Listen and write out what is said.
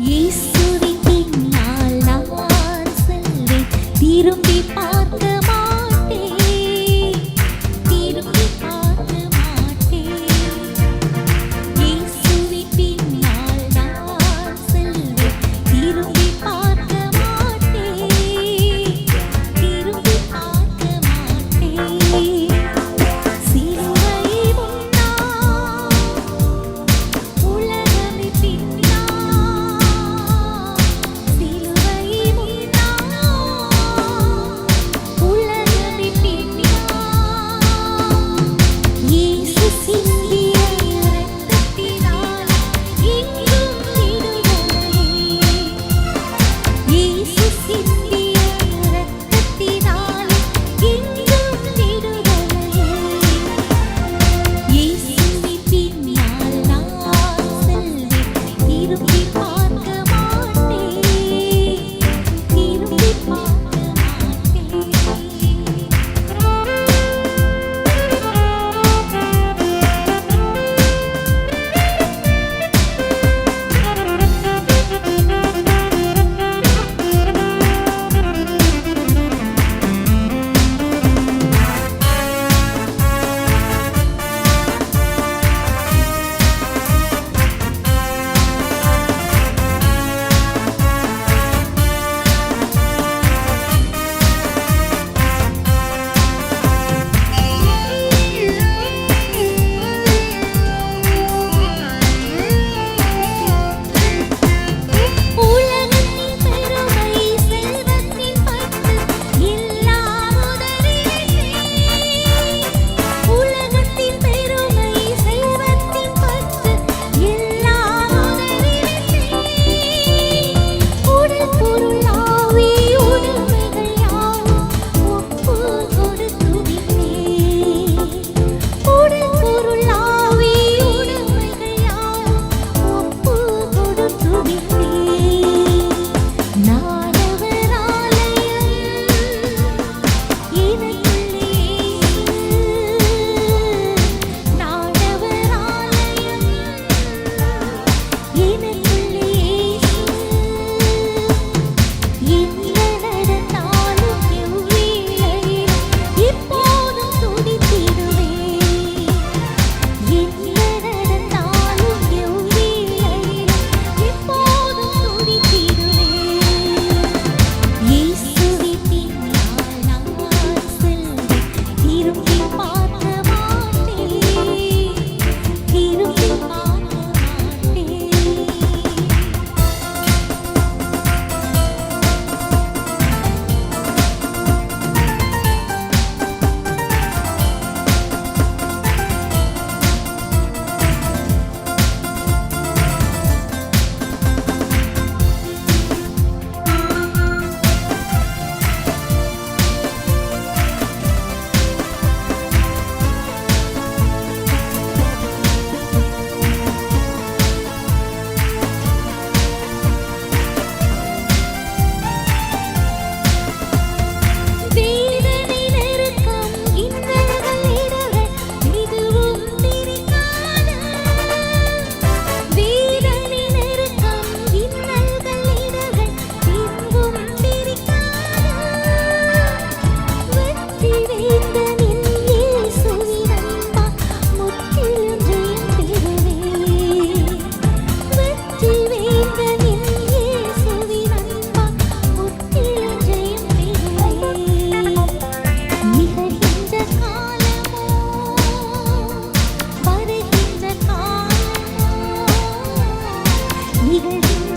இயேசுவின் பின்னால் நான் செல்வேன், திரும்பி பார்க்க மாட்டேன், திரும்பி பார்க்க மாட்டேன். இயேசுவின் பின்னால் நான் செல்வேன், திரும்பி பார்க்க மாட்டேன், திரும்பி பார்க்க மாட்டேன். சிலுவை முன்னால் உலகமே பின்னால், சிலுவை முன்னால் உலகமே பின்னால். இயேசு சிந்திய இரத்தத்தினால் எங்கும் விடுதலை, இயேசு சிந்திய இரத்தத்தினால் எங்கும் விடுதலை. இயேசுவின் பின்னால் நான் செல்வேன், திரும்பி பார்க்க மாட்டேன், திரும்பி பார்க்க உலகத்தின் பெருமை செல்வத்தின் பற்று எல்லாம் உதறிவிட்டேன், உலகத்தின் பெருமை செல்வத்தின் பற்று எல்லாம் உதறிவிட்டேன். உடல் பொருள் ஆவி உடைமைகள் யாவும் ஒப்பு கொடுத்து விட்டேன், உடல் பொருள் ஆவி உடைமைகள் யாவும் ஒப்பு கொடுத்து விட்டேன். நானவர் ஆலயம் எனக்குள்ளே இயேசு, நானவர் ஆலயம் எனக்குள்ளே இயேசு. என்ன நடந்தாலும் எவ்வேளையிலும் எப்போதும் துதித்திடுவேன், என்ன நடந்தாலும் எவ்வேளையிலும் எப்போதும் துதித்திடுவேன். இயேசுவின் பின்னால் நான் செல்வேன், திரும்பி பார்க்க மாட்டேன், திரும்பி பார்க்க மாட்டேன். வேதனை நெருக்கம் இன்னல்கள் இடர்கள் இதுவும் பிரிக்காத, வேதனை நெருக்கம் இன்னல்கள் இடர்கள் இதுவும் பிரிக்காத. வெற்றி வேந்தனின் இயேசுவின் அன்பால் முற்றிலும் ஜெயம் பெறுவேன், வெற்றி வேந்தனின் இயேசுவின் அன்பால் முற்றிலும் ஜெயம் பெறுவேன். நிகழ்கின்ற காலமோ வருகின்ற காலமோ, நிகழ்கின்ற